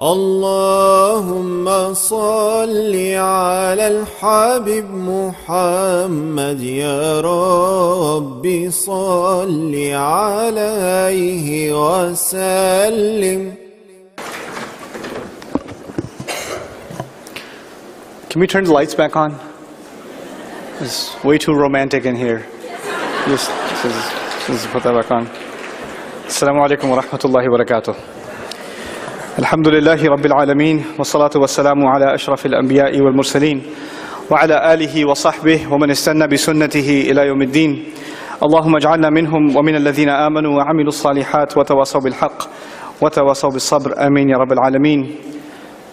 اللهم صل على الحبيب محمد يا رب صل عليه وسلم. Can we turn the lights back on? It's way too romantic in here. Just put that back on. Assalamu alaikum wa rahmatullahi wa barakatuh. Alhamdulillahi rabbil alameen. Wa salatu wa salamu ala ashrafil anbiya'i wal mursaleen. Wa ala alihi wa sahbihi wa man istanna bi sunnatihi ila yawmiddin. Allahumma ij'alna minhum wa min alladhina amanu wa amilu salihat wa tawasaw bil haqq wa tawasaw bis sabr. Ameen ya rabbil alameen.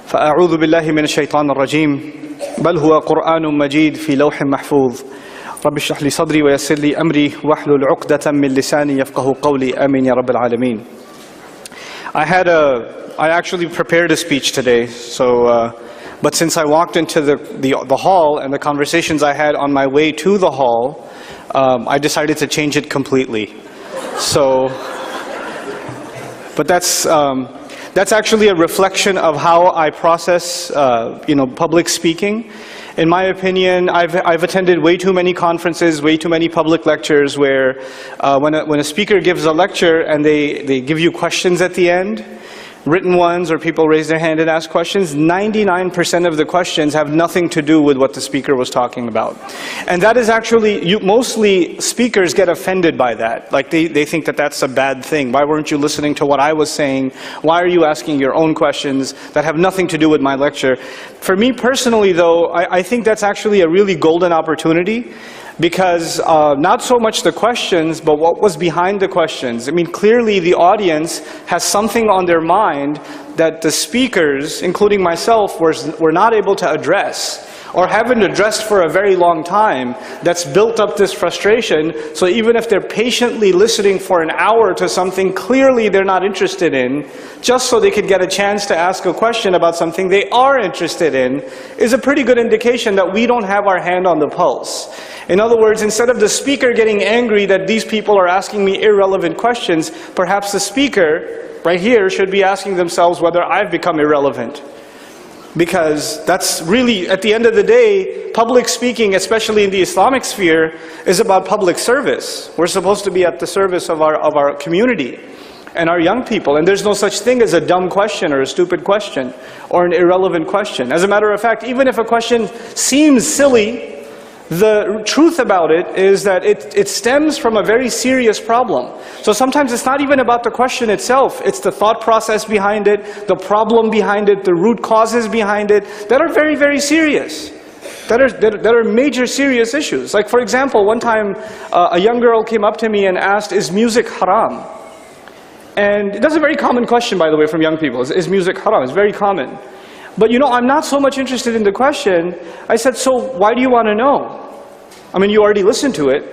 فأعوذ بالله من الشيطان الرجيم بل هو قرآن مجيد في لوح محفوظ رب اشرح لي صدري ويسر لي أمري واحلل عقدة من لساني يفقه قولي آمين يا رب العالمين. I actually prepared a speech today, but since I walked into the hall and the conversations I had on my way to the hall, I decided to change it completely. But that's actually a reflection of how I process, public speaking. In my opinion, I've attended way too many conferences, way too many public lectures where when a speaker gives a lecture and they give you questions at the end, written ones, or people raise their hand and ask questions, 99% of the questions have nothing to do with what the speaker was talking about. And that is actually, mostly speakers get offended by that. Like they think that that's a bad thing. Why weren't you listening to what I was saying? Why are you asking your own questions that have nothing to do with my lecture? For me personally though, I think that's actually a really golden opportunity. Because not so much the questions, but what was behind the questions. I mean, clearly the audience has something on their mind that the speakers, including myself, were not able to address, or haven't addressed for a very long time, that's built up this frustration. So even if they're patiently listening for an hour to something clearly they're not interested in, just so they could get a chance to ask a question about something they are interested in, is a pretty good indication that we don't have our hand on the pulse. In other words, instead of the speaker getting angry that these people are asking me irrelevant questions, perhaps the speaker right here should be asking themselves whether I've become irrelevant. Because that's really, at the end of the day, public speaking, especially in the Islamic sphere, is about public service. We're supposed to be at the service of our community and our young people. And there's no such thing as a dumb question or a stupid question or an irrelevant question. As a matter of fact, even if a question seems silly, the truth about it is that it stems from a very serious problem. So sometimes it's not even about the question itself, it's the thought process behind it, the problem behind it, the root causes behind it, that are very, very serious. That are major serious issues. Like for example, one time a young girl came up to me and asked, is music haram? And that's a very common question, by the way, from young people. Is music haram? It's very common. But I'm not so much interested in the question. I said, so why do you want to know? I mean, you already listened to it.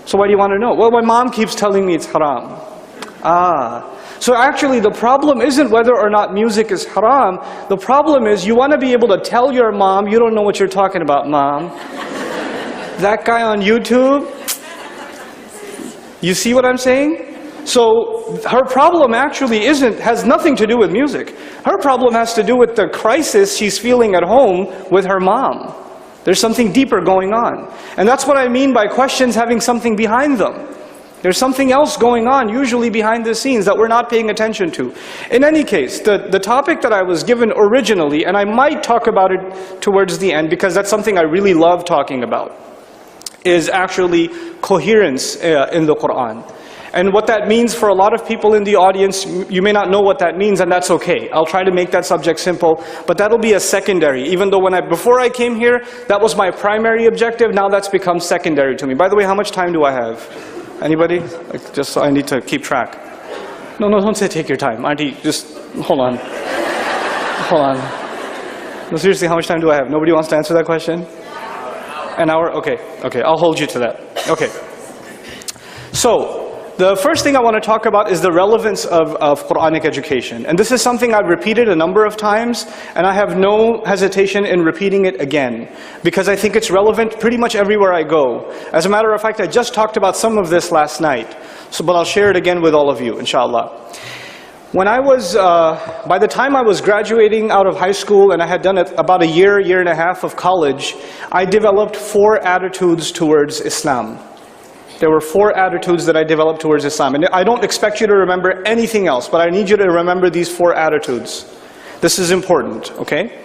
So why do you want to know? Well, my mom keeps telling me it's haram. So actually the problem isn't whether or not music is haram. The problem is you want to be able to tell your mom, you don't know what you're talking about, Mom. That guy on YouTube, you see what I'm saying? So her problem actually has nothing to do with music. Her problem has to do with the crisis she's feeling at home with her mom. There's something deeper going on. And that's what I mean by questions having something behind them. There's something else going on, usually behind the scenes, that we're not paying attention to. In any case, the topic that I was given originally, and I might talk about it towards the end because that's something I really love talking about, is actually coherence in the Quran. And what that means for a lot of people in the audience, you may not know what that means, and that's okay. I'll try to make that subject simple, but that'll be a secondary. Even though before I came here, that was my primary objective, now that's become secondary to me. By the way, how much time do I have? Anybody? Just so I need to keep track. No, don't say take your time. Auntie, just hold on. Hold on. No, seriously, how much time do I have? Nobody wants to answer that question? An hour? Okay, I'll hold you to that. Okay. So, the first thing I want to talk about is the relevance of Quranic education. And this is something I've repeated a number of times, and I have no hesitation in repeating it again, because I think it's relevant pretty much everywhere I go. As a matter of fact, I just talked about some of this last night, but I'll share it again with all of you, inshallah. When I was, by the time I was graduating out of high school and I had done about a year and a half of college, I developed 4 attitudes towards Islam. There were 4 attitudes that I developed towards Islam. And I don't expect you to remember anything else, but I need you to remember these 4 attitudes. This is important, okay?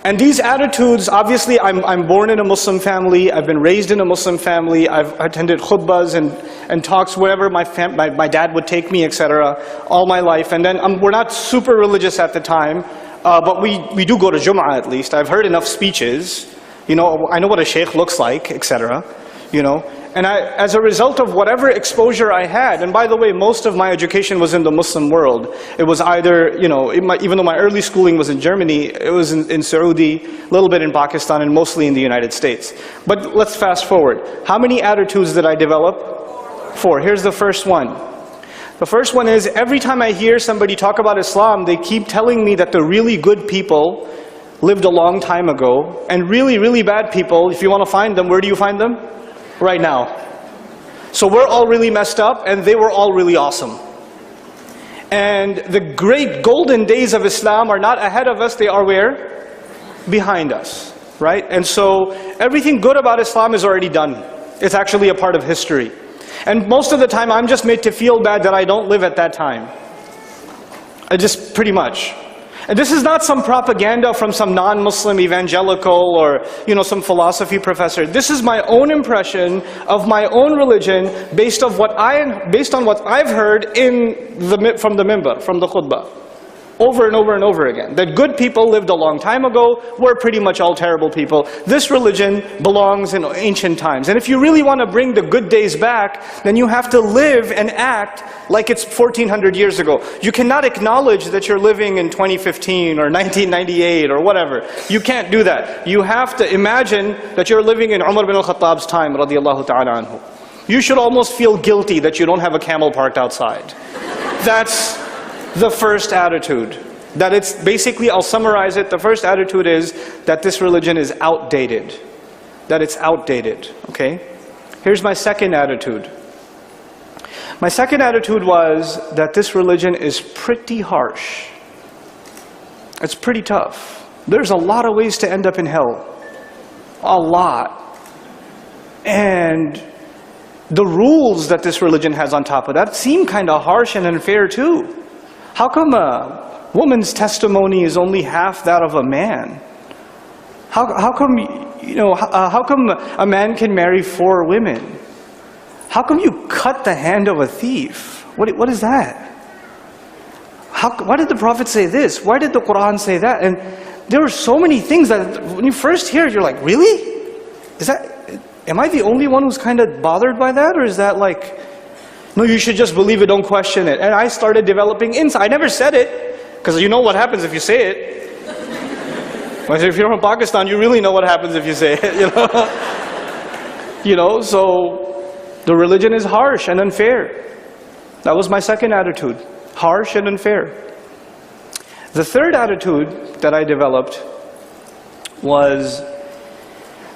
And these attitudes, obviously I'm born in a Muslim family, I've been raised in a Muslim family, I've attended khutbahs and talks wherever my dad would take me, etc., all my life. And then we're not super religious at the time, but we do go to Jum'ah at least. I've heard enough speeches, you know, I know what a sheikh looks like, etc., you know. And as a result of whatever exposure I had, and by the way, most of my education was in the Muslim world. It was either, you know, even though my early schooling was in Germany, it was in Saudi, a little bit in Pakistan, and mostly in the United States. But let's fast forward. How many attitudes did I develop? 4. Here's the first one. The first one is, every time I hear somebody talk about Islam, they keep telling me that the really good people lived a long time ago, and really, really bad people, if you want to find them, where do you find them? Right now. So we're all really messed up and they were all really awesome. And the great golden days of Islam are not ahead of us, they are where? Behind us, right? And so everything good about Islam is already done. It's actually a part of history. And most of the time I'm just made to feel bad that I don't live at that time. I just pretty much. And this is not some propaganda from some non-Muslim evangelical or, you know, some philosophy professor. This is my own impression of my own religion based on what I've heard from the minbar, from the khutbah. Over and over and over again. That good people lived a long time ago, we're pretty much all terrible people. This religion belongs in ancient times. And if you really want to bring the good days back, then you have to live and act like it's 1400 years ago. You cannot acknowledge that you're living in 2015 or 1998 or whatever. You can't do that. You have to imagine that you're living in Umar bin al-Khattab's time, radiyallahu ta'ala anhu. You should almost feel guilty that you don't have a camel parked outside. That's the first attitude. That it's basically, I'll summarize it, the first attitude is that this religion is outdated. That it's outdated, okay? Here's my second attitude. My second attitude was that this religion is pretty harsh. It's pretty tough. There's a lot of ways to end up in hell. A lot. And the rules that this religion has on top of that seem kind of harsh and unfair too. How come a woman's testimony is only half that of a man? How come, you know, how come a man can marry 4 women? How come you cut the hand of a thief? What is that? Why did the Prophet say this? Why did the Quran say that? And there were so many things that when you first hear it, you're like, really? Am I the only one who's kind of bothered by that? Or is that like, no, you should just believe it, don't question it. And I started developing insight. I never said it, because you know what happens if you say it. But if you're from Pakistan, you really know what happens if you say it, you know? You know, so the religion is harsh and unfair. That was my second attitude, harsh and unfair. The third attitude that I developed was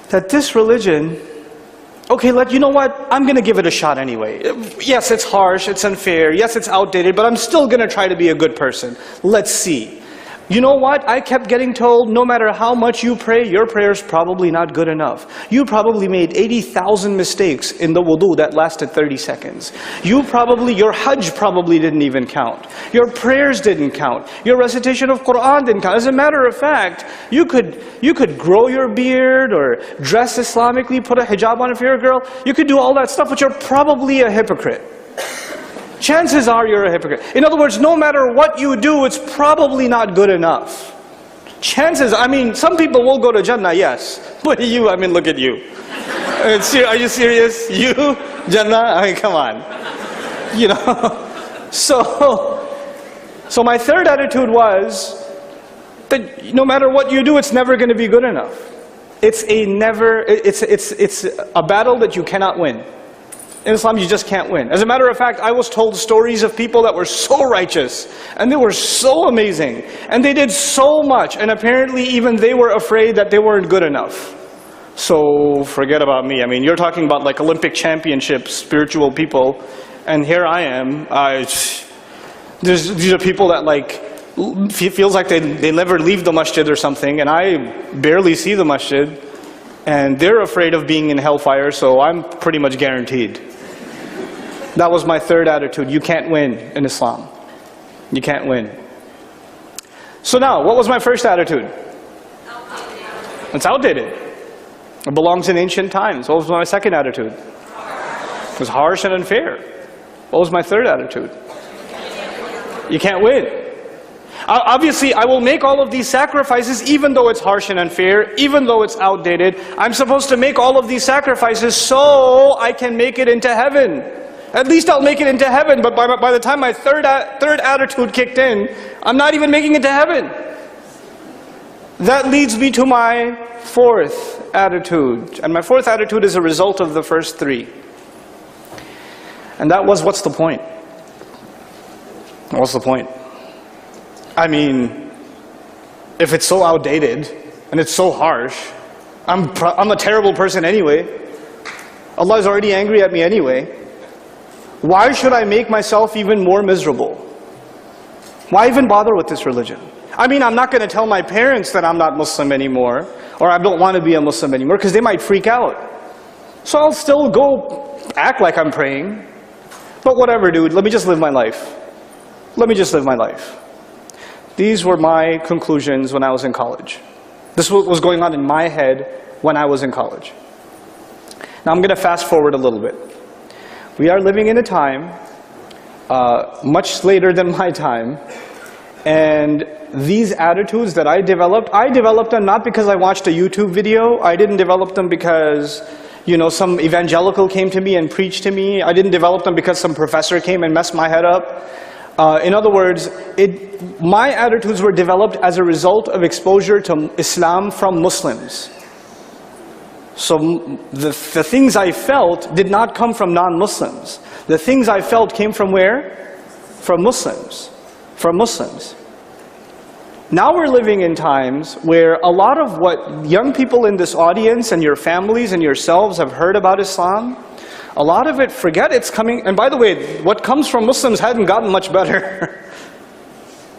that this religion, okay, you know what? I'm going to give it a shot anyway. Yes, it's harsh, it's unfair, yes, it's outdated, but I'm still going to try to be a good person. Let's see. You know what? I kept getting told, no matter how much you pray, your prayer's probably not good enough. You probably made 80,000 mistakes in the wudu that lasted 30 seconds. Your hajj probably didn't even count. Your prayers didn't count. Your recitation of Quran didn't count. As a matter of fact, you could grow your beard or dress Islamically, put a hijab on if you're a girl. You could do all that stuff, but you're probably a hypocrite. Chances are you're a hypocrite. In other words, no matter what you do, it's probably not good enough. Chances, I mean, some people will go to Jannah, yes. But you, I mean, look at you. Are you serious? You? Jannah? I mean, come on. You know? So my third attitude was that no matter what you do, it's never going to be good enough. It's a battle that you cannot win. In Islam, you just can't win. As a matter of fact, I was told stories of people that were so righteous, and they were so amazing, and they did so much, and apparently even they were afraid that they weren't good enough. So forget about me. I mean, you're talking about like Olympic championships, spiritual people, and here I am. These are people that like, feels like they never leave the masjid or something, and I barely see the masjid, and they're afraid of being in hellfire, so I'm pretty much guaranteed. That was my third attitude. You can't win in Islam. You can't win. So now, what was my first attitude? It's outdated. It belongs in ancient times. What was my second attitude? It was harsh and unfair. What was my third attitude? You can't win. Obviously, I will make all of these sacrifices even though it's harsh and unfair, even though it's outdated. I'm supposed to make all of these sacrifices so I can make it into heaven. At least I'll make it into heaven, but by the time my third attitude kicked in, I'm not even making it to heaven. That leads me to my fourth attitude. And my fourth attitude is a result of the first three. And that was, what's the point? What's the point? I mean, if it's so outdated and it's so harsh, I'm a terrible person anyway. Allah is already angry at me anyway. Why should I make myself even more miserable? Why even bother with this religion? I mean, I'm not going to tell my parents that I'm not Muslim anymore, or I don't want to be a Muslim anymore, because they might freak out. So I'll still go act like I'm praying. But whatever, dude, let me just live my life. Let me just live my life. These were my conclusions when I was in college. This was going on in my head when I was in college. Now I'm going to fast forward a little bit. We are living in a time much later than my time, and these attitudes that I developed them not because I watched a YouTube video. I didn't develop them because, you know, some evangelical came to me and preached to me. I didn't develop them because some professor came and messed my head up. In other words, my attitudes were developed as a result of exposure to Islam from Muslims. So the things I felt did not come from non-Muslims. The things I felt came from where? From Muslims. From Muslims. Now we're living in times where a lot of what young people in this audience and your families and yourselves have heard about Islam, a lot of it, forget it's coming. And by the way, what comes from Muslims hadn't gotten much better.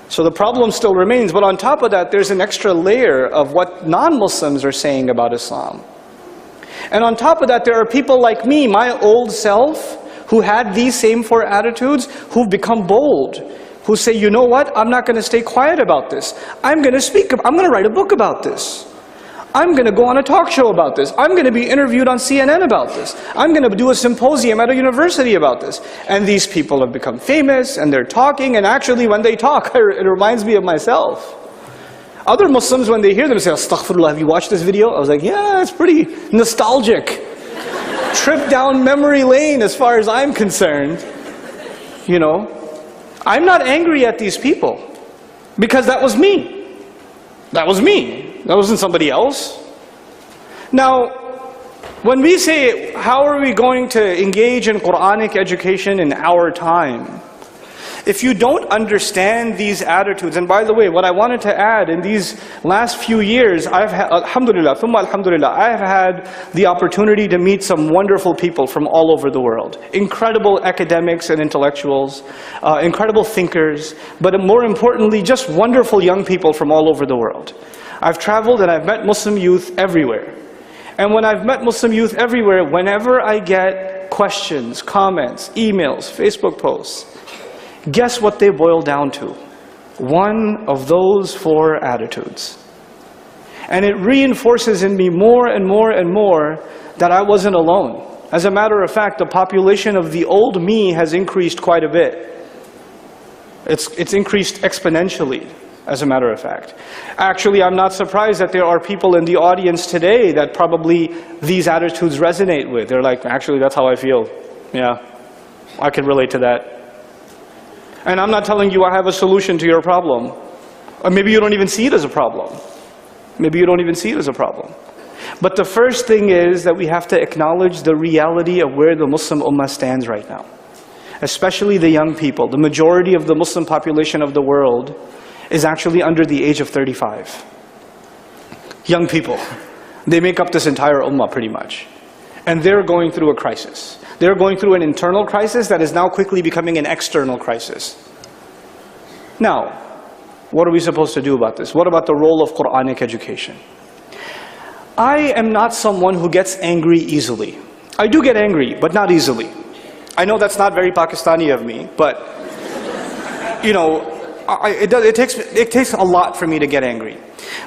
So the problem still remains. But on top of that, there's an extra layer of what non-Muslims are saying about Islam. And on top of that, there are people like me, my old self, who had these same four attitudes, who've become bold, who say, you know what, I'm not going to stay quiet about this. I'm going to speak, I'm going to write a book about this. I'm going to go on a talk show about this. I'm going to be interviewed on CNN about this. I'm going to do a symposium at a university about this. And these people have become famous, and they're talking, and actually when they talk, it reminds me of myself. Other Muslims, when they hear them, say, Astaghfirullah, have you watched this video? I was like, yeah, it's pretty nostalgic. Trip down memory lane as far as I'm concerned. You know, I'm not angry at these people, because that was me. That was me. That wasn't somebody else. Now, when we say, how are we going to engage in Quranic education in our time? If you don't understand these attitudes, and by the way, what I wanted to add, in these last few years, I've had, alhamdulillah, thumma alhamdulillah, I've had the opportunity to meet some wonderful people from all over the world. Incredible academics and intellectuals, incredible thinkers, but more importantly, just wonderful young people from all over the world. I've traveled and I've met Muslim youth everywhere. And when I've met Muslim youth everywhere, whenever I get questions, comments, emails, Facebook posts, guess what they boil down to? One of those four attitudes. And it reinforces in me more and more and more that I wasn't alone. As a matter of fact, the population of the old me has increased quite a bit. It's increased exponentially, as a matter of fact. Actually, I'm not surprised that there are people in the audience today that probably these attitudes resonate with. They're like, actually, that's how I feel. Yeah, I can relate to that. And I'm not telling you I have a solution to your problem. Or maybe you don't even see it as a problem. Maybe you don't even see it as a problem. But the first thing is that we have to acknowledge the reality of where the Muslim Ummah stands right now. Especially the young people. The majority of the Muslim population of the world is actually under the age of 35. Young people. They make up this entire Ummah pretty much. And they're going through a crisis. They're going through an internal crisis that is now quickly becoming an external crisis. Now, what are we supposed to do about this? What about the role of Quranic education? I am not someone who gets angry easily. I do get angry, but not easily. I know that's not very Pakistani of me, but you know, it takes a lot for me to get angry.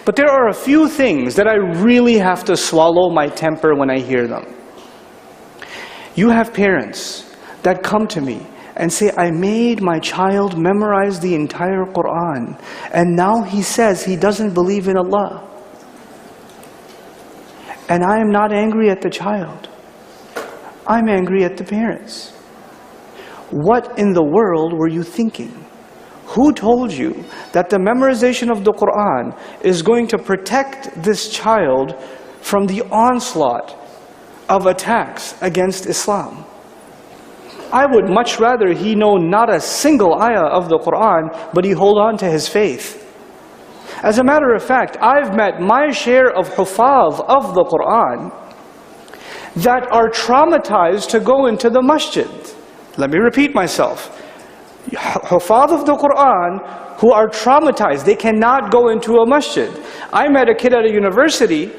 But there are a few things that I really have to swallow my temper when I hear them. You have parents that come to me and say, I made my child memorize the entire Quran, and now he says he doesn't believe in Allah. And I am not angry at the child. I'm angry at the parents. What in the world were you thinking? Who told you that the memorization of the Quran is going to protect this child from the onslaught of attacks against Islam? I would much rather he know not a single ayah of the Quran, but he hold on to his faith. As a matter of fact, I've met my share of hufaz of the Quran that are traumatized to go into the masjid. Let me repeat myself. Hufaz of the Quran who are traumatized, they cannot go into a masjid. I met a kid at a university.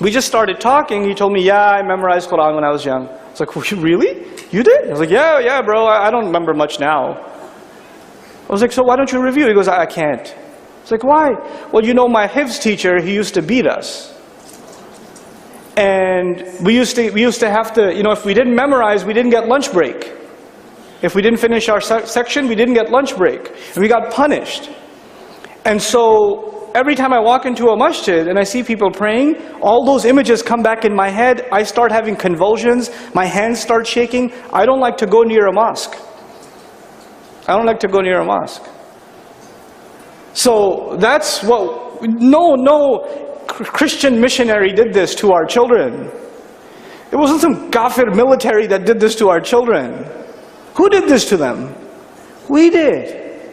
We just started talking. He told me, yeah, I memorized Quran when I was young. I was like, really? You did? I was like, yeah, bro, I don't remember much now. I was like, so why don't you review? He goes, I can't. I was like, why? Well, you know, my hifz teacher, he used to beat us. And we used to have to, you know, if we didn't memorize, we didn't get lunch break. If we didn't finish our section, we didn't get lunch break. And we got punished. And so, every time I walk into a masjid and I see people praying, all those images come back in my head. I start having convulsions. My hands start shaking. I don't like to go near a mosque. I don't like to go near a mosque. So that's what, no Christian missionary did this to our children. It wasn't some kafir military that did this to our children. Who did this to them? We did.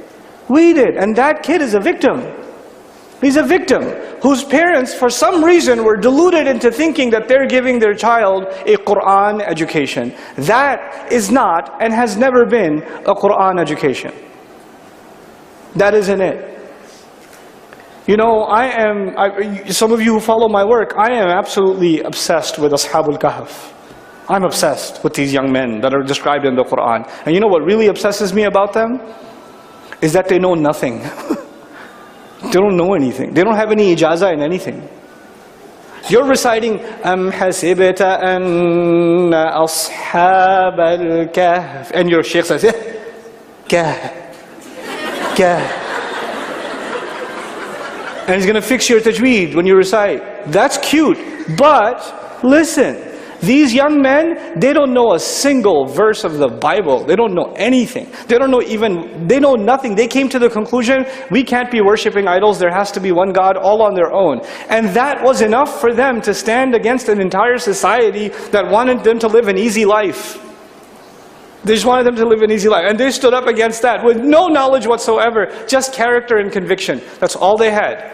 We did. And that kid is a victim. He's a victim whose parents, for some reason, were deluded into thinking that they're giving their child a Quran education. That is not and has never been a Quran education. That isn't it. You know, some of you who follow my work, I am absolutely obsessed with Ashabul Kahf. I'm obsessed with these young men that are described in the Quran. And you know what really obsesses me about them? Is that they know nothing. They don't know anything. They don't have any ijazah in anything. You're reciting, Am hasibta anna ashab al-kahf. And your shaykh says, Kahf. Kahf. And he's going to fix your tajweed when you recite. That's cute. But, listen. These young men, they don't know a single verse of the Bible. They don't know anything. They know nothing. They came to the conclusion, we can't be worshipping idols. There has to be one God, all on their own. And that was enough for them to stand against an entire society that wanted them to live an easy life. They just wanted them to live an easy life. And they stood up against that with no knowledge whatsoever, just character and conviction. That's all they had.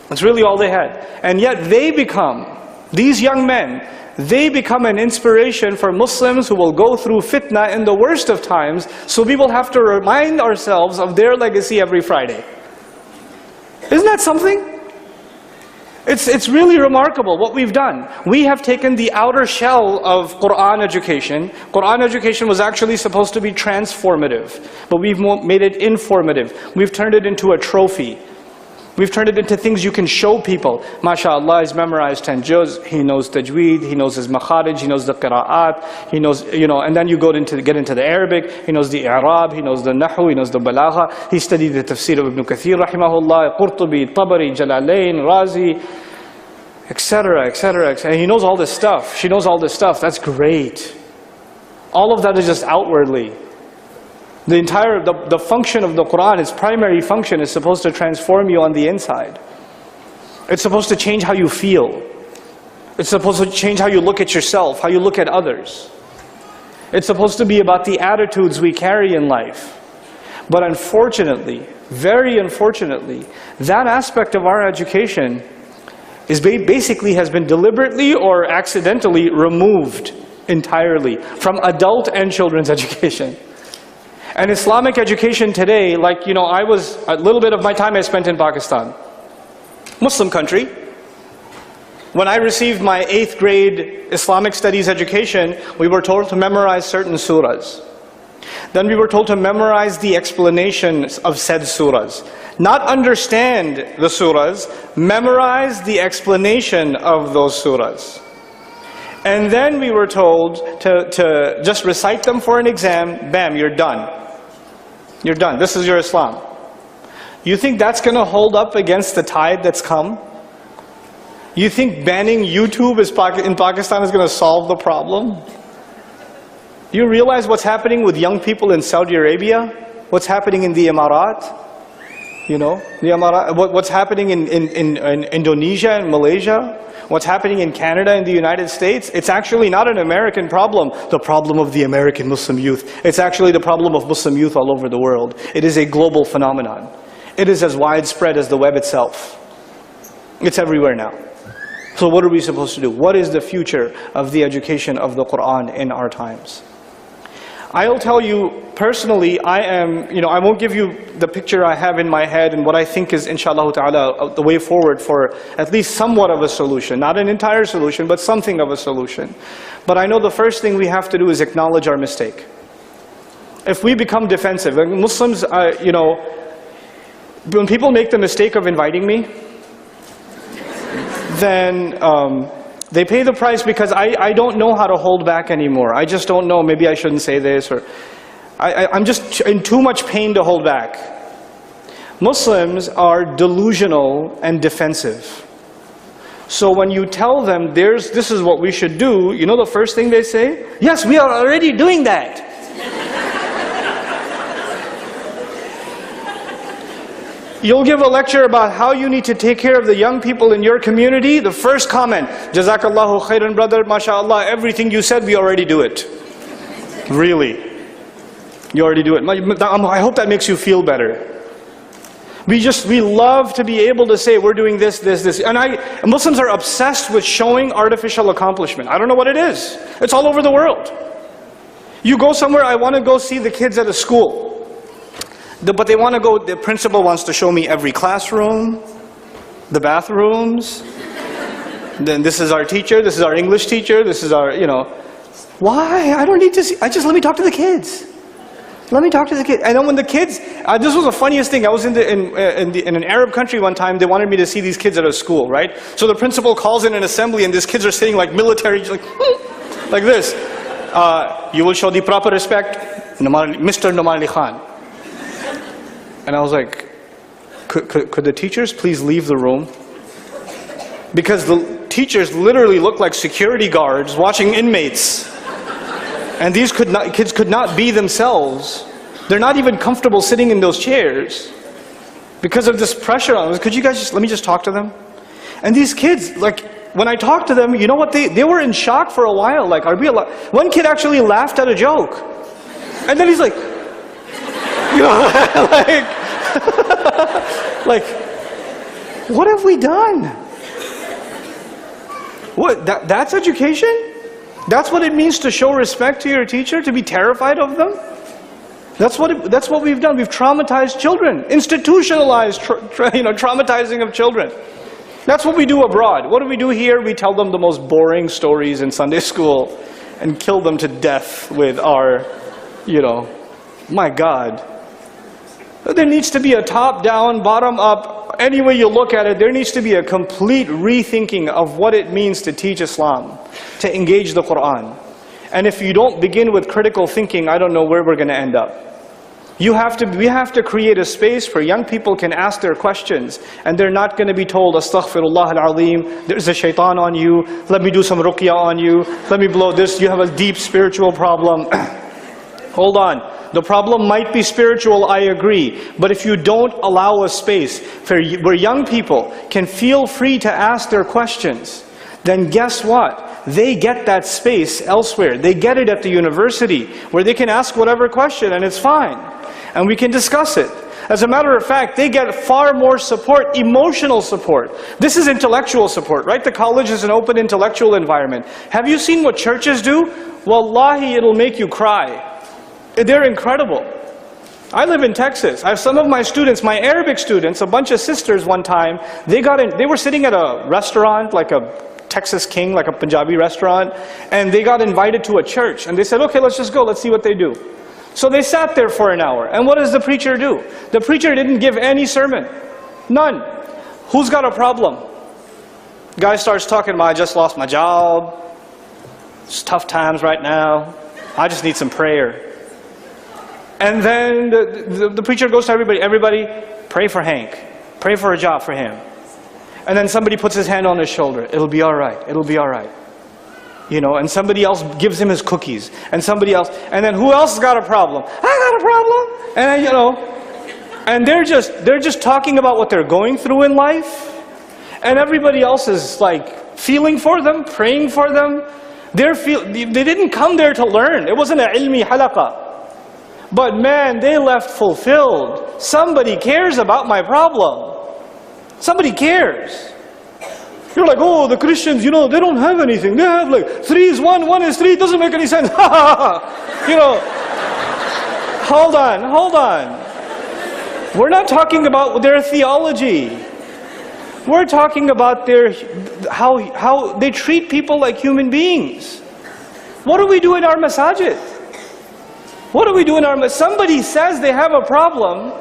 That's really all they had. And yet they become, these young men, they become an inspiration for Muslims who will go through fitna in the worst of times, so we will have to remind ourselves of their legacy every Friday. Isn't that something? It's really remarkable what we've done. We have taken the outer shell of Quran education. Quran education was actually supposed to be transformative, but we've made it informative. We've turned it into a trophy. We've turned it into things you can show people. MashaAllah, he's memorized 10 juz, he knows tajweed, he knows his makharij, he knows the qira'at, he knows, you know, and then you get into the Arabic, he knows the i'rab, he knows the nahu, he knows the balagha, he studied the tafsir of Ibn Kathir, rahimahullah, Qurtubi, Tabari, Jalalain, Razi, etc., etc., and he knows all this stuff. She knows all this stuff. That's great. All of that is just outwardly. The function of the Quran, its primary function, is supposed to transform you on the inside. It's supposed to change how you feel. It's supposed to change how you look at yourself, how you look at others. It's supposed to be about the attitudes we carry in life. But unfortunately, very unfortunately, that aspect of our education is basically has been deliberately or accidentally removed entirely from adult and children's education. And Islamic education today, like, you know, a little bit of my time I spent in Pakistan. Muslim country. When I received my 8th grade Islamic studies education, we were told to memorize certain surahs. Then we were told to memorize the explanations of said surahs. Not understand the surahs, memorize the explanation of those surahs. And then we were told to just recite them for an exam, bam, you're done. You're done, this is your Islam. You think that's going to hold up against the tide that's come? You think banning YouTube in Pakistan is going to solve the problem? You realize what's happening with young people in Saudi Arabia? What's happening in the Emirat? You know, the Emirat, what's happening in Indonesia and Malaysia? What's happening in Canada and the United States? It's actually not an American problem, the problem of the American Muslim youth. It's actually the problem of Muslim youth all over the world. It is a global phenomenon. It is as widespread as the web itself. It's everywhere now. So what are we supposed to do? What is the future of the education of the Quran in our times? I'll tell you personally, I won't give you the picture I have in my head and what I think is, inshallah ta'ala, the way forward for at least somewhat of a solution. Not an entire solution, but something of a solution. But I know the first thing we have to do is acknowledge our mistake. If we become defensive, like Muslims, when people make the mistake of inviting me, then they pay the price because I don't know how to hold back anymore. I just don't know, maybe I shouldn't say this, or I'm just in too much pain to hold back. Muslims are delusional and defensive. So when you tell them this is what we should do, you know the first thing they say? Yes, we are already doing that. You'll give a lecture about how you need to take care of the young people in your community. The first comment, Jazakallahu khairan brother, mashallah, everything you said, we already do it. Really. You already do it. I hope that makes you feel better. We love to be able to say, we're doing this, this, this. And Muslims are obsessed with showing artificial accomplishment. I don't know what it is. It's all over the world. You go somewhere, I want to go see the kids at a school. But they want to go, the principal wants to show me every classroom, the bathrooms. Then this is our teacher, this is our English teacher, this is our, Why? I don't need to see, let me talk to the kids. Let me talk to the kids. And then when the kids, this was the funniest thing. I was in an Arab country one time, they wanted me to see these kids at a school, right? So the principal calls in an assembly and these kids are sitting like military, like this. You will show the proper respect, Mr. Nouman Ali Khan. And I was like, could the teachers please leave the room? Because the teachers literally look like security guards watching inmates. And these kids could not be themselves. They're not even comfortable sitting in those chairs because of this pressure on them. Could you guys let me just talk to them? And these kids, like, when I talked to them, you know what, they were in shock for a while. Like, are we allowed? One kid actually laughed at a joke. And then he's like, like, what have we done? What, that's education? That's what it means to show respect to your teacher, to be terrified of them? That's what we've done. We've traumatized children, institutionalized traumatizing of children. That's what we do abroad. What do we do here? We tell them the most boring stories in Sunday school and kill them to death with our, my God. There needs to be a top-down, bottom-up, any way you look at it, there needs to be a complete rethinking of what it means to teach Islam, to engage the Quran. And if you don't begin with critical thinking, I don't know where we're going to end up. We have to create a space where young people can ask their questions, and they're not going to be told, Astaghfirullah al-Azim, there's a shaitan on you, let me do some ruqyah on you, let me blow this, you have a deep spiritual problem. Hold on. The problem might be spiritual, I agree. But if you don't allow a space where young people can feel free to ask their questions, then guess what? They get that space elsewhere. They get it at the university, where they can ask whatever question and it's fine. And we can discuss it. As a matter of fact, they get far more support, emotional support. This is intellectual support, right? The college is an open intellectual environment. Have you seen what churches do? Wallahi, it'll make you cry. They're incredible. I live in Texas. I have some of my students, my Arabic students, a bunch of sisters one time, they were sitting at a restaurant, like a Texas King, like a Punjabi restaurant, and they got invited to a church. And they said, okay, let's just go, let's see what they do. So they sat there for an hour. And what does the preacher do? The preacher didn't give any sermon. None. Who's got a problem? Guy starts talking about, I just lost my job. It's tough times right now. I just need some prayer. And then the preacher goes to everybody, pray for Hank. Pray for a job for him. And then somebody puts his hand on his shoulder. It'll be all right. It'll be all right. You know, and somebody else gives him his cookies. And somebody else. And then who else has got a problem? I got a problem. And you know, and they're just talking about what they're going through in life. And everybody else is like feeling for them, praying for them. They didn't come there to learn. It wasn't an ilmi halaqa. But man, they left fulfilled. Somebody cares about my problem. Somebody cares. You're like, oh, the Christians, you know, they don't have anything. They have like 3 is 1, 1 is 3. It doesn't make any sense. You know, hold on. We're not talking about their theology. We're talking about how they treat people like human beings. What do we do in our masajid? What do we do in our masajid? Somebody says they have a problem.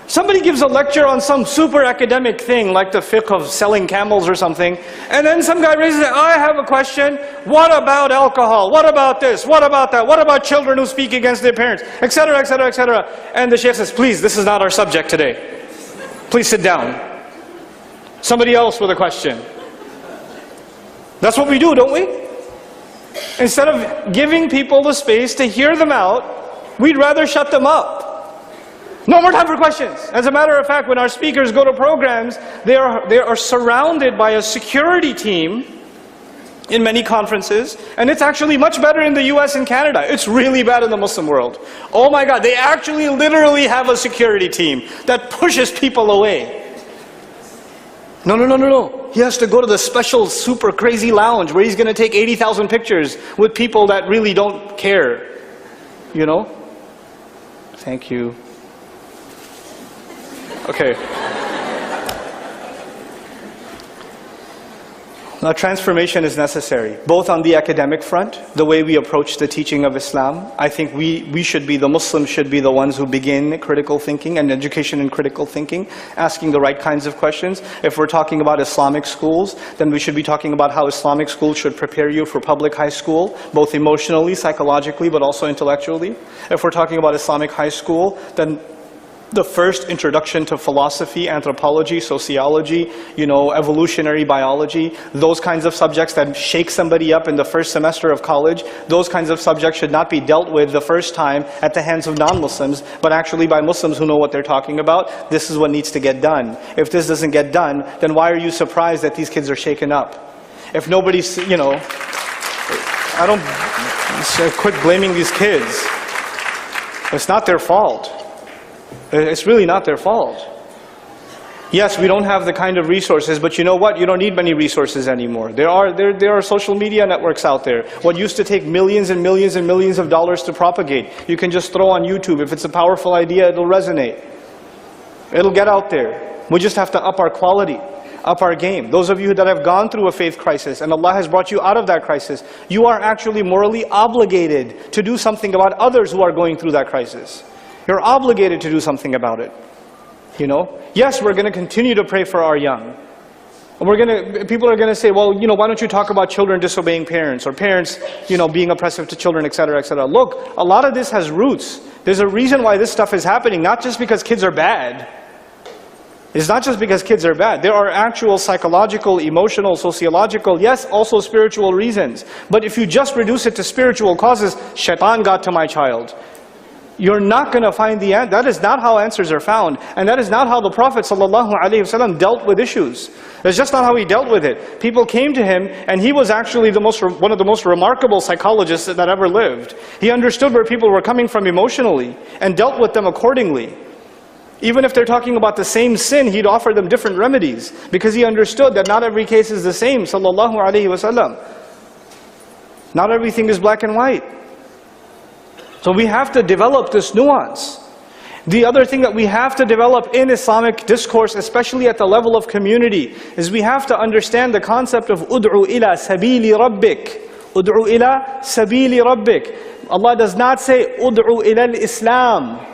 Somebody gives a lecture on some super academic thing, like the fiqh of selling camels or something. And then some guy raises it, I have a question. What about alcohol? What about this? What about that? What about children who speak against their parents? Etc., etc., etc. And the shaykh says, please, this is not our subject today. Please sit down. Somebody else with a question. That's what we do, don't we? Instead of giving people the space to hear them out, we'd rather shut them up. No more time for questions. As a matter of fact, when our speakers go to programs, they are surrounded by a security team in many conferences, and it's actually much better in the US and Canada. It's really bad in the Muslim world. Oh my God, they actually literally have a security team that pushes people away. No. He has to go to the special super crazy lounge where he's going to take 80,000 pictures with people that really don't care. You know? Thank you. Okay. Now, transformation is necessary, both on the academic front, the way we approach the teaching of Islam. I think the Muslims should be the ones who begin critical thinking and education in critical thinking, asking the right kinds of questions. If we're talking about Islamic schools, then we should be talking about how Islamic schools should prepare you for public high school, both emotionally, psychologically, but also intellectually. If we're talking about Islamic high school, then the first introduction to philosophy, anthropology, sociology, you know, evolutionary biology, those kinds of subjects that shake somebody up in the first semester of college, those kinds of subjects should not be dealt with the first time at the hands of non-Muslims, but actually by Muslims who know what they're talking about. This is what needs to get done. If this doesn't get done, then why are you surprised that these kids are shaken up? If nobody's, you know, quit blaming these kids. It's not their fault. It's really not their fault. Yes, we don't have the kind of resources, but you know what? You don't need many resources anymore. There are social media networks out there. What used to take millions and millions and millions of dollars to propagate, you can just throw on YouTube. If it's a powerful idea, it'll resonate. It'll get out there. We just have to up our quality, up our game. Those of you that have gone through a faith crisis and Allah has brought you out of that crisis, you are actually morally obligated to do something about others who are going through that crisis. You're obligated to do something about it. You know? Yes, we're going to continue to pray for our young. And people are going to say, well, you know, why don't you talk about children disobeying parents, or parents, you know, being oppressive to children, etc., etc. Look, a lot of this has roots. There's a reason why this stuff is happening, not just because kids are bad. It's not just because kids are bad. There are actual psychological, emotional, sociological, yes, also spiritual reasons. But if you just reduce it to spiritual causes, shaitan got to my child, you're not going to find the answer. That is not how answers are found. And that is not how the Prophet ﷺ dealt with issues. That's just not how he dealt with it. People came to him, and he was actually one of the most remarkable psychologists that ever lived. He understood where people were coming from emotionally, and dealt with them accordingly. Even if they're talking about the same sin, he'd offer them different remedies, because he understood that not every case is the same, ﷺ. Not everything is black and white. So we have to develop this nuance. The other thing that we have to develop in Islamic discourse, especially at the level of community, is we have to understand the concept of ud'u ila sabili rabbik. Ud'u ila sabili rabbik. Allah does not say ud'u ila al-Islam.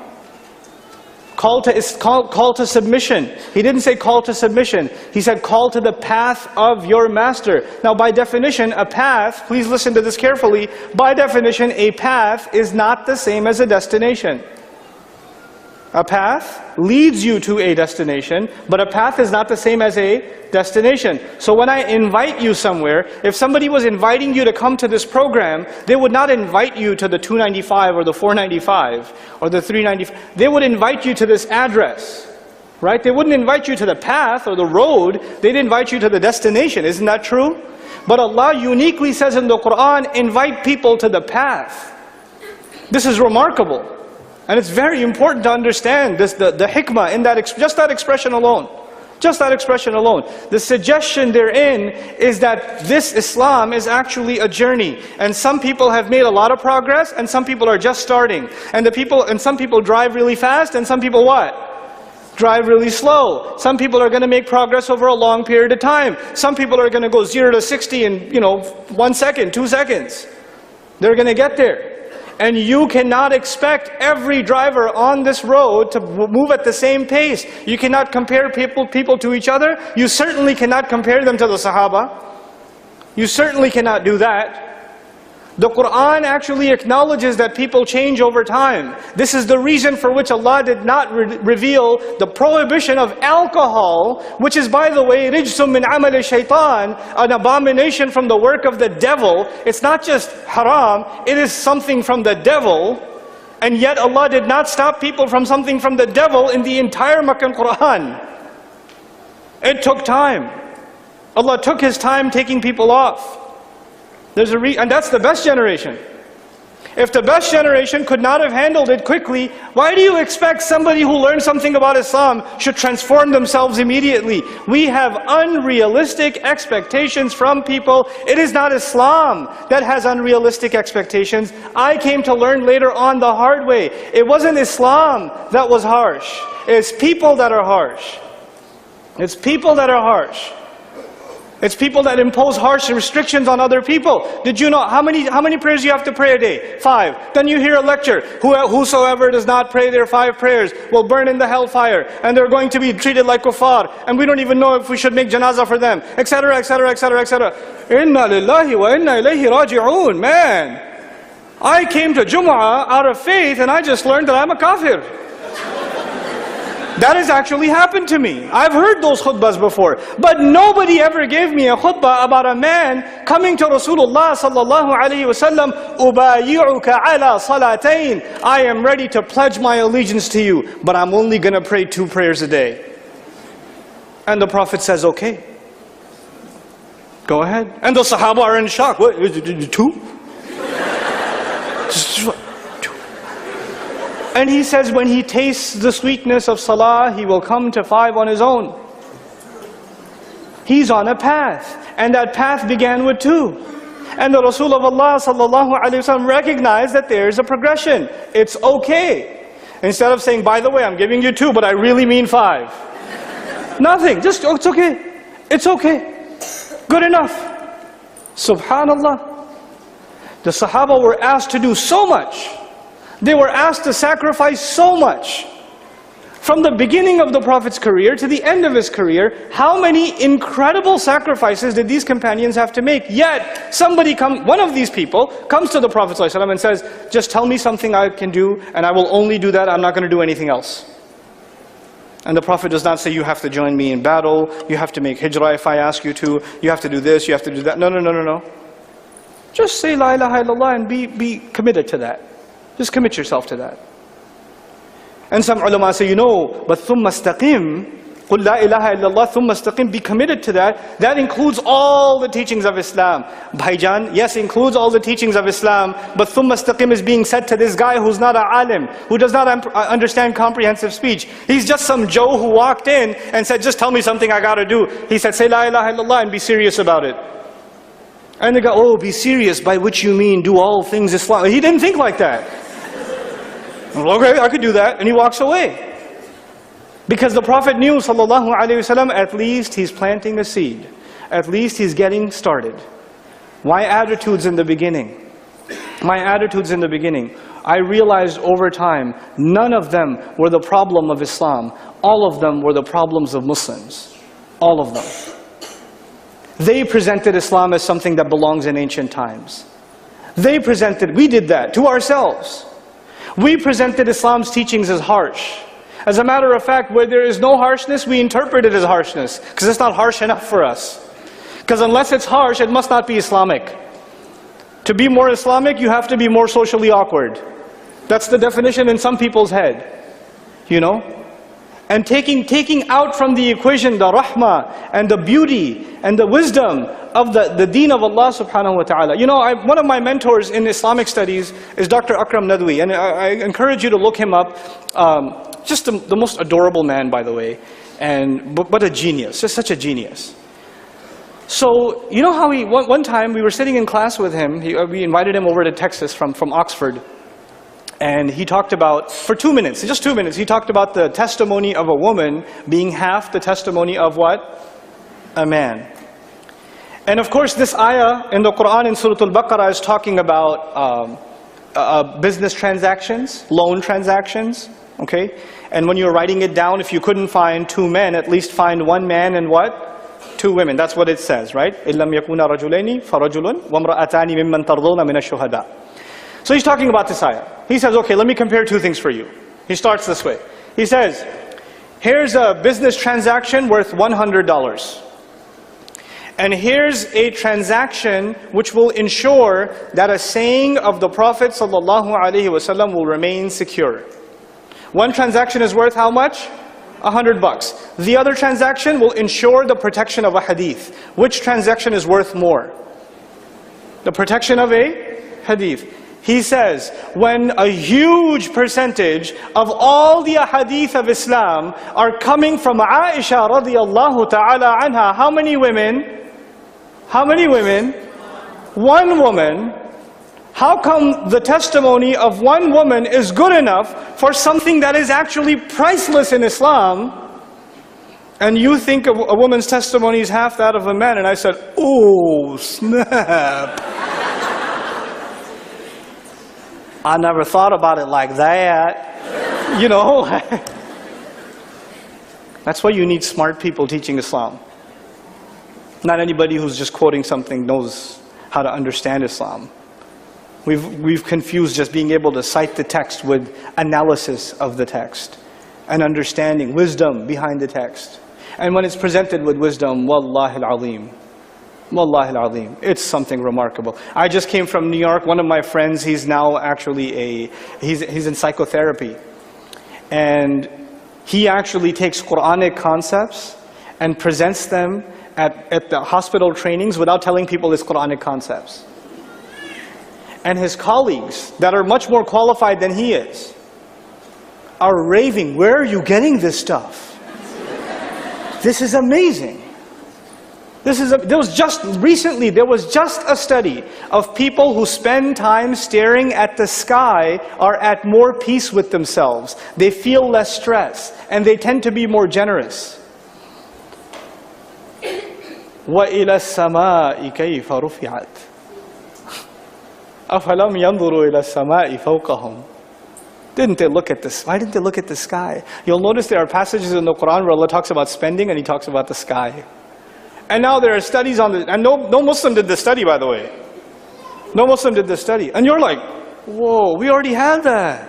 Call to submission. He didn't say call to submission. He said call to the path of your master. Now by definition, a path, please listen to this carefully, by definition, a path is not the same as a destination. A path leads you to a destination, but a path is not the same as a destination. So when I invite you somewhere, if somebody was inviting you to come to this program, they would not invite you to the 295 or the 495 or the 395. They would invite you to this address, right? They wouldn't invite you to the path or the road. They'd invite you to the destination. Isn't that true? But Allah uniquely says in the Quran, invite people to the path. This is remarkable. And it's very important to understand this, the hikmah in that, just that expression alone. Just that expression alone. The suggestion therein is that this Islam is actually a journey. And some people have made a lot of progress, and some people are just starting. And some people drive really fast, and some people what? Drive really slow. Some people are going to make progress over a long period of time. Some people are going to go 0 to 60 in 1 second, 2 seconds. They're going to get there. And you cannot expect every driver on this road to move at the same pace. You cannot compare people to each other. You certainly cannot compare them to the Sahaba. You certainly cannot do that. The Quran actually acknowledges that people change over time. This is the reason for which Allah did not reveal the prohibition of alcohol, which is, by the way, rijsum min amal shaitan, an abomination from the work of the devil. It's not just haram, it is something from the devil. And yet Allah did not stop people from something from the devil in the entire Meccan Quran. It took time. Allah took His time taking people off. And that's the best generation. If the best generation could not have handled it quickly, why do you expect somebody who learned something about Islam should transform themselves immediately? We have unrealistic expectations from people. It is not Islam that has unrealistic expectations. I came to learn later on the hard way. It wasn't Islam that was harsh. It's people that are harsh. It's people that are harsh. It's people that impose harsh restrictions on other people. Did you know how many prayers you have to pray a day? 5. Then you hear a lecture. Whosoever does not pray their 5 prayers will burn in the hellfire, and they're going to be treated like kuffar, and we don't even know if we should make janazah for them, etc., etc., etc., etc. Inna lillahi wa inna ilayhi raji'un. Man, I came to Jumu'ah out of faith, and I just learned that I'm a kafir. That has actually happened to me. I've heard those khutbahs before. But nobody ever gave me a khutbah about a man coming to Rasulullah sallallahu alayhi wasallam, ubayi'uka ala salatayn. I am ready to pledge my allegiance to you, but I'm only going to pray 2 prayers a day. And the Prophet says, okay. Go ahead. And the Sahaba are in shock. What? 2? And he says when he tastes the sweetness of salah, he will come to 5 on his own. He's on a path. And that path began with 2. And the Rasul of Allah sallallahu alayhi wa sallam recognized that there's a progression. It's okay. Instead of saying, by the way, I'm giving you 2, but I really mean 5. Nothing. Just, oh, it's okay. It's okay. Good enough. Subhanallah. The Sahaba were asked to do so much. They were asked to sacrifice so much. From the beginning of the Prophet's career to the end of his career, how many incredible sacrifices did these companions have to make? Yet, one of these people comes to the Prophet ﷺ and says, just tell me something I can do, and I will only do that, I'm not going to do anything else. And the Prophet does not say, you have to join me in battle, you have to make hijrah if I ask you to, you have to do this, you have to do that. No, no, no, no, no. Just say la ilaha illallah and be committed to that. Just commit yourself to that. And some ulama say, but thumma istaqim, qul la ilaha illallah, thumma istaqim, be committed to that. That includes all the teachings of Islam. Bhaijan, yes, includes all the teachings of Islam, but thumma istaqim is being said to this guy who's not an alim, who does not understand comprehensive speech. He's just some Joe who walked in and said, just tell me something I gotta do. He said, say la ilaha illallah and be serious about it. And they go, oh, be serious, by which you mean do all things Islam. He didn't think like that. Okay, I could do that. And he walks away. Because the Prophet knew, sallallahu alaihi wasallam, at least he's planting a seed. At least he's getting started. My attitudes in the beginning. My attitudes in the beginning. I realized over time, none of them were the problem of Islam. All of them were the problems of Muslims. All of them. They presented Islam as something that belongs in ancient times. We did that to ourselves. We presented Islam's teachings as harsh. As a matter of fact, where there is no harshness, we interpret it as harshness. Because it's not harsh enough for us. Because unless it's harsh, it must not be Islamic. To be more Islamic, you have to be more socially awkward. That's the definition in some people's head. You know? And taking out from the equation the rahmah and the beauty and the wisdom of the deen of Allah subhanahu wa ta'ala. You know, one of my mentors in Islamic studies is Dr. Akram Nadwi. And I encourage you to look him up. Just the most adorable man, by the way. But a genius, just such a genius. So, you know how one time we were sitting in class with him, we invited him over to Texas from Oxford. And he talked about, for 2 minutes, just 2 minutes, he talked about the testimony of a woman being half the testimony of what? A man. And of course this ayah in the Quran in Surah Al-Baqarah is talking about business transactions, loan transactions, okay? And when you're writing it down, if you couldn't find 2 men, at least find 1 man and what? 2 women. That's what it says, right? إِلَّمْ يَكُونَ رَجُلَيْنِ فَرَجُلٌ وَامْرَأَتَانِ مِمَّنْ تَرْضَوْنَ مِنَ الشُّهَدَاءِ. So he's talking about this ayah. He says, okay, let me compare 2 things for you. He starts this way. He says, here's a business transaction worth $100. And here's a transaction which will ensure that a saying of the Prophet ﷺ will remain secure. One transaction is worth how much? $100. The other transaction will ensure the protection of a hadith. Which transaction is worth more? The protection of a hadith. He says, when a huge percentage of all the ahadith of Islam are coming from Aisha radiyallahu ta'ala anha, how many women? How many women? 1 woman. How come the testimony of 1 woman is good enough for something that is actually priceless in Islam? And you think a woman's testimony is half that of a man. And I said, oh, snap. I never thought about it like that. You know. That's why you need smart people teaching Islam. Not anybody who's just quoting something knows how to understand Islam. We've confused just being able to cite the text with analysis of the text and understanding, wisdom behind the text. And when it's presented with wisdom, wallahi al-azim. Wallahi al-azim. It's something remarkable. I just came from New York. One of my friends, he's now actually he's in psychotherapy. And he actually takes Quranic concepts and presents them at the hospital trainings without telling people his Quranic concepts. And his colleagues that are much more qualified than he is are raving, where are you getting this stuff? This is amazing. There was just a study of people who spend time staring at the sky are at more peace with themselves. They feel less stress and they tend to be more generous. وَإِلَى السَّمَاءِ كَيْفَ رُفِعَتْ أَفَلَمْ يَنْظُرُوا إِلَى السَّمَاءِ فَوْقَهُمْ. Didn't they look at this? Why didn't they look at the sky? You'll notice there are passages in the Quran where Allah talks about spending and He talks about the sky. And now there are studies on this, and no Muslim did this study, by the way. No Muslim did this study. And you're like, whoa, we already had that.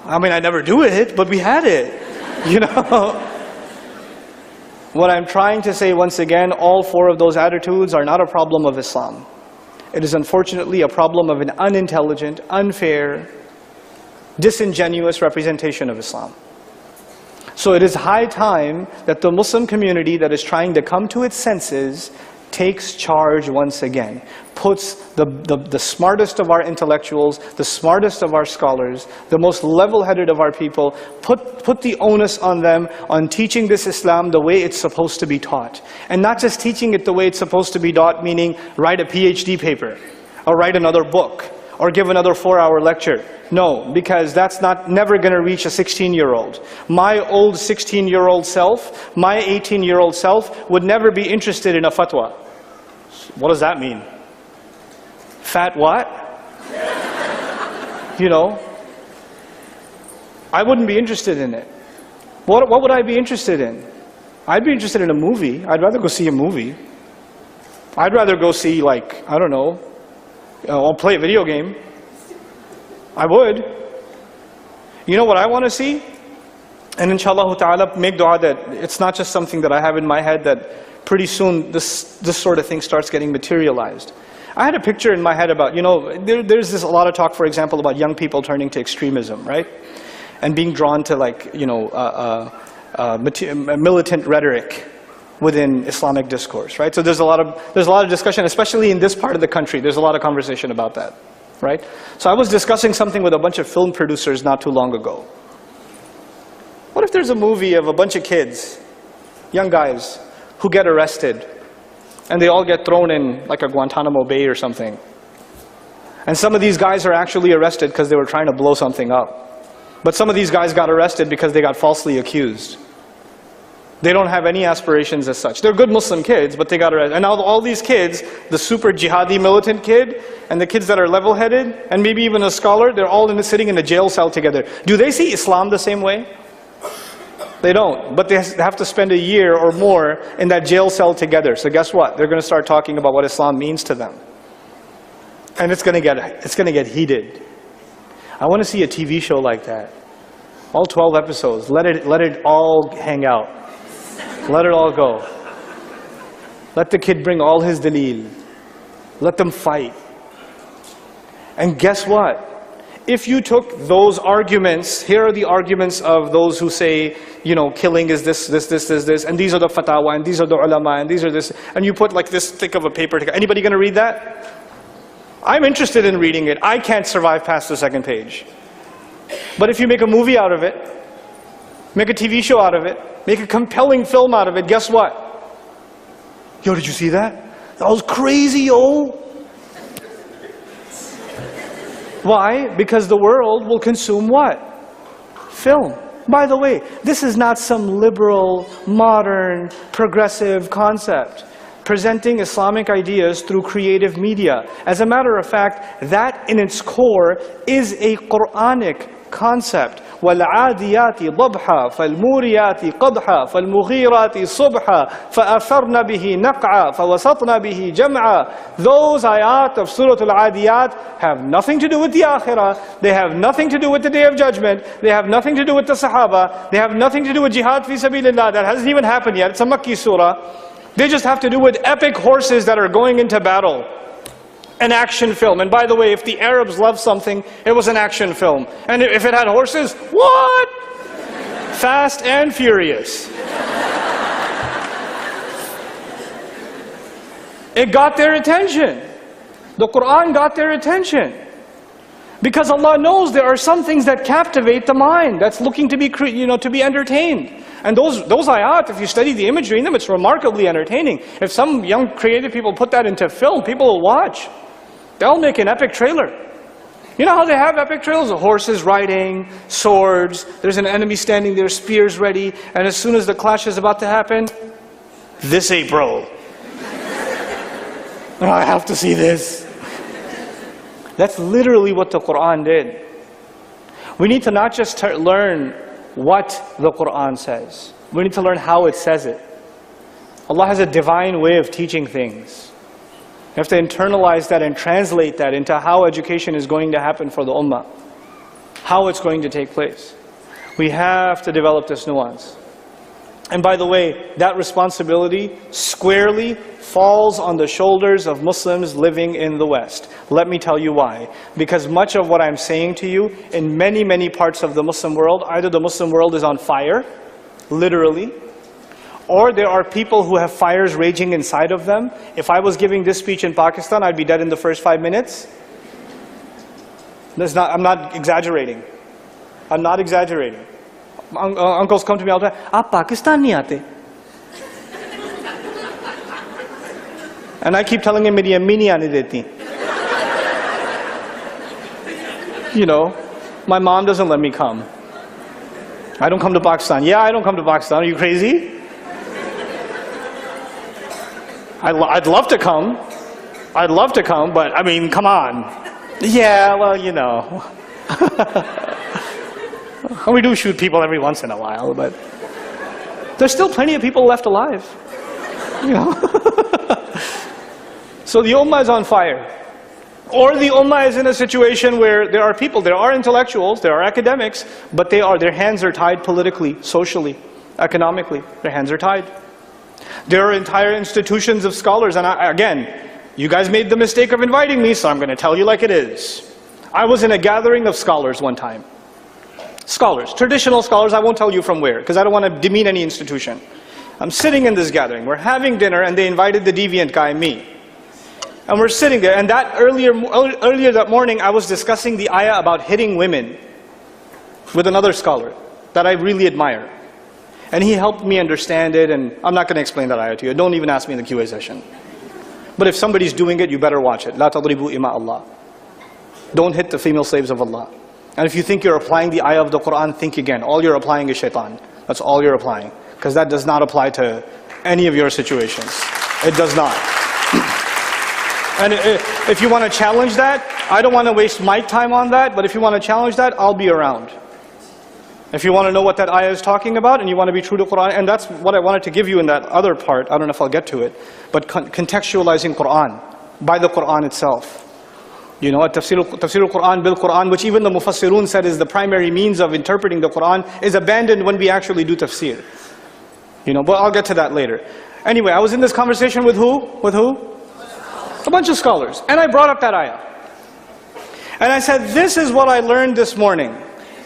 I mean, I never do it, but we had it. You know? What I'm trying to say once again, all 4 of those attitudes are not a problem of Islam. It is unfortunately a problem of an unintelligent, unfair, disingenuous representation of Islam. So it is high time that the Muslim community that is trying to come to its senses takes charge once again, puts the smartest of our intellectuals, the smartest of our scholars, the most level-headed of our people, put the onus on them on teaching this Islam the way it's supposed to be taught. And not just teaching it the way it's supposed to be taught, meaning write a PhD paper, or write another book, or give another 4-hour lecture. No, because that's never going to reach a 16-year-old. My old 16-year-old self, my 18-year-old self would never be interested in a fatwa. What does that mean? Fat what? You know, I wouldn't be interested in it. What would I be interested in? I'd be interested in a movie. I'd rather go see a movie. I'd rather go see, like, I don't know, I'll play a video game. I would. You know what I want to see? And inshallah ta'ala, make dua that it's not just something that I have in my head, that pretty soon this sort of thing starts getting materialized. I had a picture in my head about, you know, there's a lot of talk, for example, about young people turning to extremism, right? And being drawn to, like, you know, militant rhetoric within Islamic discourse, right? So there's a lot of discussion, especially in this part of the country. There's a lot of conversation about that, right? So I was discussing something with a bunch of film producers not too long ago. What if there's a movie of a bunch of kids, young guys, who get arrested, and they all get thrown in like a Guantanamo Bay or something? And some of these guys are actually arrested because they were trying to blow something up. But some of these guys got arrested because they got falsely accused. They don't have any aspirations as such. They're good Muslim kids, but they got arrested. And now all these kids, the super jihadi militant kid, and the kids that are level-headed, and maybe even a scholar, they're all sitting in a jail cell together. Do they see Islam the same way? They don't. But they have to spend a year or more in that jail cell together. So guess what? They're going to start talking about what Islam means to them. And it's going to get heated. I want to see a TV show like that. All 12 episodes. Let it all hang out. Let it all go. Let the kid bring all his daleel. Let them fight. And guess what? If you took those arguments, here are the arguments of those who say, you know, killing is this, and these are the fatwa, and these are the ulama, and these are this, and you put like this thick of a paper together. Anybody going to read that? I'm interested in reading it. I can't survive past the second page. But if you make a movie out of it, make a TV show out of it, make a compelling film out of it, guess what? Yo, did you see that? That was crazy, yo. Why? Because the world will consume what? Film. By the way, this is not some liberal, modern, progressive concept. Presenting Islamic ideas through creative media. As a matter of fact, that in its core is a Quranic concept. وَالْعَادِيَاتِ ضَبْحًا فَالْمُورِيَاتِ قَدْحًا فَالْمُغِيرَاتِ صُبْحًا فَأَثَرْنَ بِهِ نَقْعًا فَوَسَطْنَ بِهِ جَمْعًا. Those ayat of Surah Al-Adiyat have nothing to do with the Akhirah. They have nothing to do with the Day of Judgment. They have nothing to do with the Sahaba. They have nothing to do with jihad fi sabilillah. That hasn't even happened yet. It's a Makki surah. They just have to do with epic horses that are going into battle. An action film. And by the way, if the Arabs loved something, it was an action film. And if it had horses, what? Fast and Furious. It got their attention. The Quran got their attention. Because Allah knows there are some things that captivate the mind, that's looking to be, to be entertained. And those ayat, if you study the imagery in them, it's remarkably entertaining. If some young creative people put that into film, people will watch. They'll make an epic trailer. You know how they have epic trailers? Horses riding, swords, there's an enemy standing there, spears ready, and as soon as the clash is about to happen, this April. I have to see this. That's literally what the Quran did. We need to not just learn what the Quran says. We need to learn how it says it. Allah has a divine way of teaching things. You have to internalize that and translate that into how education is going to happen for the ummah. How it's going to take place. We have to develop this nuance. And by the way, that responsibility squarely falls on the shoulders of Muslims living in the West. Let me tell you why. Because much of what I'm saying to you, in many, many parts of the Muslim world, either the Muslim world is on fire, literally, or there are people who have fires raging inside of them. If I was giving this speech in Pakistan, I'd be dead in the first 5 minutes. I'm not exaggerating. I'm not exaggerating. Uncles come to me all the time, "Aap Pakistan nahi aate?" And I keep telling him, "Meri ammi nahi aane deti." You know, my mom doesn't let me come. I don't come to Pakistan. Yeah, I don't come to Pakistan. Are you crazy? I'd love to come. I'd love to come, but I mean, come on. Yeah, well, you know. We do shoot people every once in a while, but there's still plenty of people left alive. You know? So the ummah is on fire. Or the ummah is in a situation where there are people, there are intellectuals, there are academics, but their hands are tied politically, socially, economically. Their hands are tied. There are entire institutions of scholars, and again, you guys made the mistake of inviting me, so I'm going to tell you like it is. I was in a gathering of scholars one time. Scholars, traditional scholars, I won't tell you from where, because I don't want to demean any institution. I'm sitting in this gathering, we're having dinner, and they invited the deviant guy, me. And we're sitting there, and earlier that morning, I was discussing the ayah about hitting women with another scholar that I really admire. And he helped me understand it, and I'm not going to explain that ayah to you. Don't even ask me in the QA session. But if somebody's doing it, you better watch it. لا تضربوا إماء الله. Don't hit the female slaves of Allah. And if you think you're applying the ayah of the Quran, think again. All you're applying is shaitan. That's all you're applying. Because that does not apply to any of your situations. It does not. And if you want to challenge that, I don't want to waste my time on that, but if you want to challenge that, I'll be around. If you want to know what that ayah is talking about, and you want to be true to Quran, and that's what I wanted to give you in that other part, I don't know if I'll get to it, but contextualizing Quran, by the Quran itself. You know, tafsir al-Quran bil Quran, which even the Mufassirun said is the primary means of interpreting the Quran, is abandoned when we actually do tafsir. You know, but I'll get to that later. Anyway, I was in this conversation with who? With who? A bunch of scholars. And I brought up that ayah. And I said, this is what I learned this morning.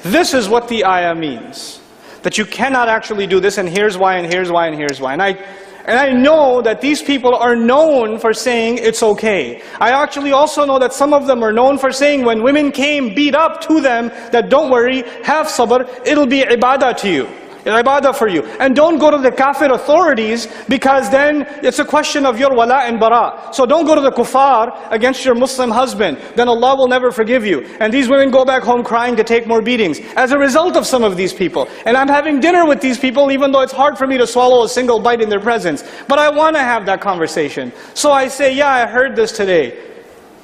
This is what the ayah means. That you cannot actually do this, and here's why, and here's why, and here's why. And I know that these people are known for saying it's okay. I actually also know that some of them are known for saying when women came beat up to them, that don't worry, have sabr, it'll be ibadah to you. Ibadah for you. And don't go to the kafir authorities, because then it's a question of your wala and bara. So don't go to the kuffar against your Muslim husband. Then Allah will never forgive you. And these women go back home crying to take more beatings as a result of some of these people. And I'm having dinner with these people, even though it's hard for me to swallow a single bite in their presence. But I want to have that conversation. So I say, yeah, I heard this today.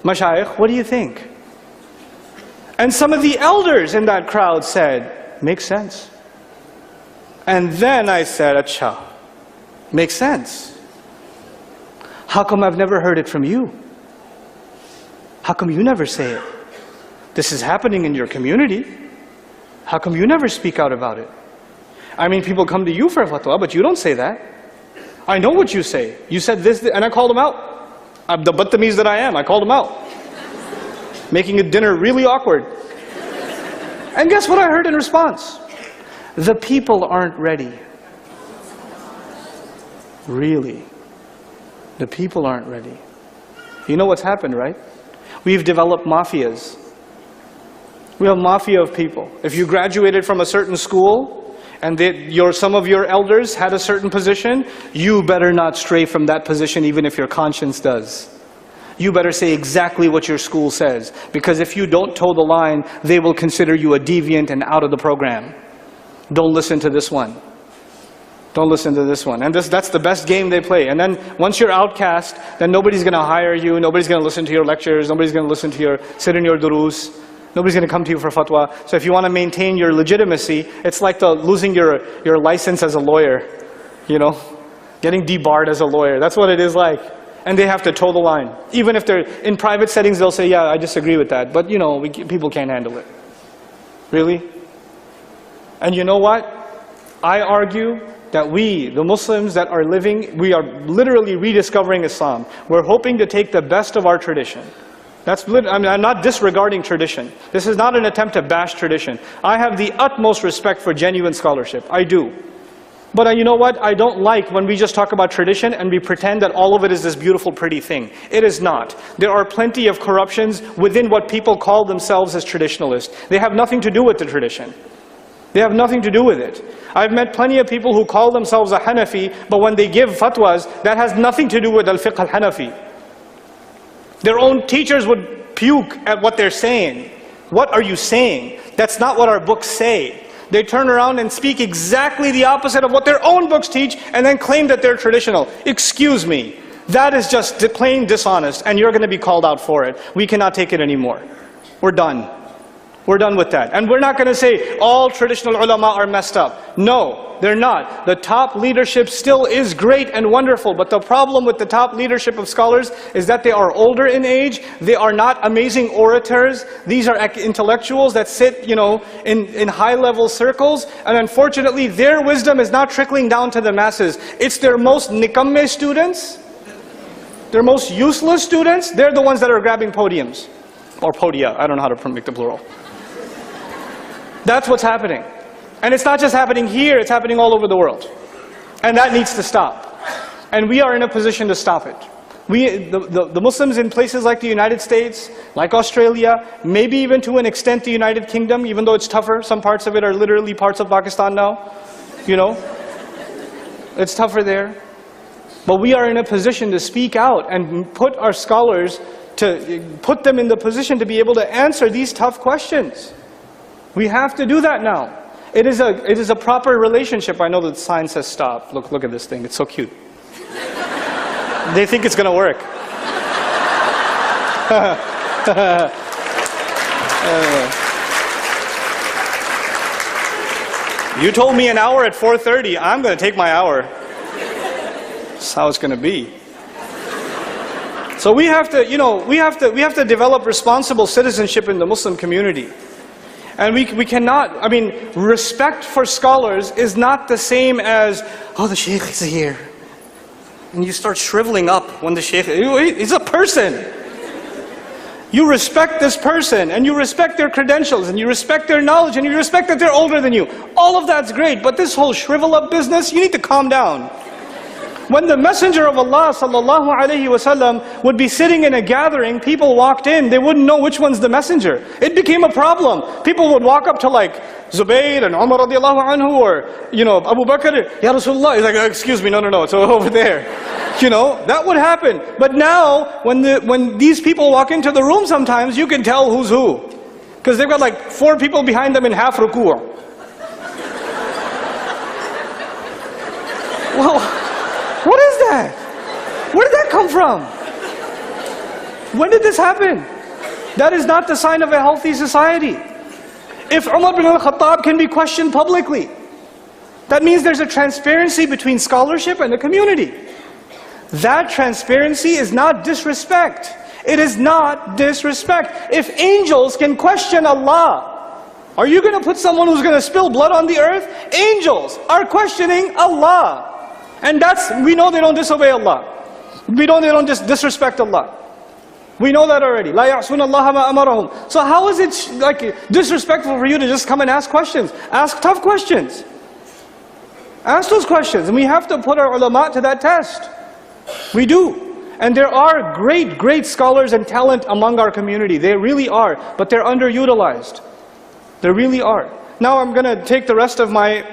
Mashayikh, what do you think? And some of the elders in that crowd said, makes sense. And then I said, Acha, makes sense. How come I've never heard it from you? How come you never say it? This is happening in your community. How come you never speak out about it? I mean, people come to you for fatwa, but you don't say that. I know what you say. You said this, and I called them out. I'm the battamiz that I am, I called them out. Making a dinner really awkward. And guess what I heard in response? The people aren't ready. Really. The people aren't ready. You know what's happened, right? We've developed mafias. We have mafia of people. If you graduated from a certain school, and some of your elders had a certain position, you better not stray from that position even if your conscience does. You better say exactly what your school says. Because if you don't toe the line, they will consider you a deviant and out of the program. Don't listen to this one. Don't listen to this one. And that's the best game they play. And then once you're outcast, then nobody's going to hire you, nobody's going to listen to your lectures, nobody's going to listen to sit in your durus, nobody's going to come to you for fatwa. So if you want to maintain your legitimacy, it's like losing your license as a lawyer, you know, getting debarred as a lawyer. That's what it is like. And they have to toe the line. Even if they're in private settings, they'll say, yeah, I disagree with that. But you know, people can't handle it. Really? And you know what? I argue that we, the Muslims that are living, we are literally rediscovering Islam. We're hoping to take the best of our tradition. I'm not disregarding tradition. This is not an attempt to bash tradition. I have the utmost respect for genuine scholarship. I do. But you know what? I don't like when we just talk about tradition and we pretend that all of it is this beautiful, pretty thing. It is not. There are plenty of corruptions within what people call themselves as traditionalists. They have nothing to do with the tradition. They have nothing to do with it. I've met plenty of people who call themselves a Hanafi, but when they give fatwas, that has nothing to do with al-fiqh al-Hanafi. Their own teachers would puke at what they're saying. What are you saying? That's not what our books say. They turn around and speak exactly the opposite of what their own books teach and then claim that they're traditional. Excuse me. That is just plain dishonest, and you're going to be called out for it. We cannot take it anymore. We're done. We're done with that. And we're not going to say all traditional ulama are messed up. No, they're not. The top leadership still is great and wonderful, but the problem with the top leadership of scholars is that they are older in age, they are not amazing orators, these are intellectuals that sit, in high-level circles, and unfortunately their wisdom is not trickling down to the masses. It's their most nikamme students, their most useless students, they're the ones that are grabbing podiums. Or podia, I don't know how to make the plural. That's what's happening. And it's not just happening here, it's happening all over the world. And that needs to stop. And we are in a position to stop it. The Muslims in places like the United States, like Australia, maybe even to an extent the United Kingdom, even though it's tougher, some parts of it are literally parts of Pakistan now. It's tougher there. But we are in a position to speak out and put our scholars, to put them in the position to be able to answer these tough questions. We have to do that now. It is a proper relationship. I know that the sign says stop. Look at this thing. It's so cute. They think it's going to work. You told me an hour at 4:30. I'm going to take my hour. That's how it's going to be. So we have to develop responsible citizenship in the Muslim community. And we cannot, respect for scholars is not the same as, oh, the sheikh is here. And you start shriveling up when the sheikh, he's a person. You respect this person, and you respect their credentials, and you respect their knowledge, and you respect that they're older than you. All of that's great, but this whole shrivel up business, you need to calm down. When the Messenger of Allah ﷺ would be sitting in a gathering, people walked in, they wouldn't know which one's the messenger. It became a problem. People would walk up to like Zubayr and Umar radiallahu anhu, or Abu Bakr, Ya Rasulullah. He's like, excuse me, no, it's over there. That would happen. But now, when these people walk into the room sometimes, you can tell who's who. Because they've got like 4 people behind them in half ruku'. Well, what is that? Where did that come from? When did this happen? That is not the sign of a healthy society. If Umar bin al-Khattab can be questioned publicly, that means there's a transparency between scholarship and the community. That transparency is not disrespect. It is not disrespect. If angels can question Allah, are you going to put someone who's going to spill blood on the earth? Angels are questioning Allah. And we know they don't disobey Allah. We know they don't disrespect Allah. We know that already. لَا يَعْصُونَ اللَّهَ مَا أَمَرَهُمْ. So how is it disrespectful for you to just come and ask questions? Ask tough questions. Ask those questions. And we have to put our ulama to that test. We do. And there are great scholars and talent among our community. They really are. But they're underutilized. They really are. Now I'm going to take the rest of my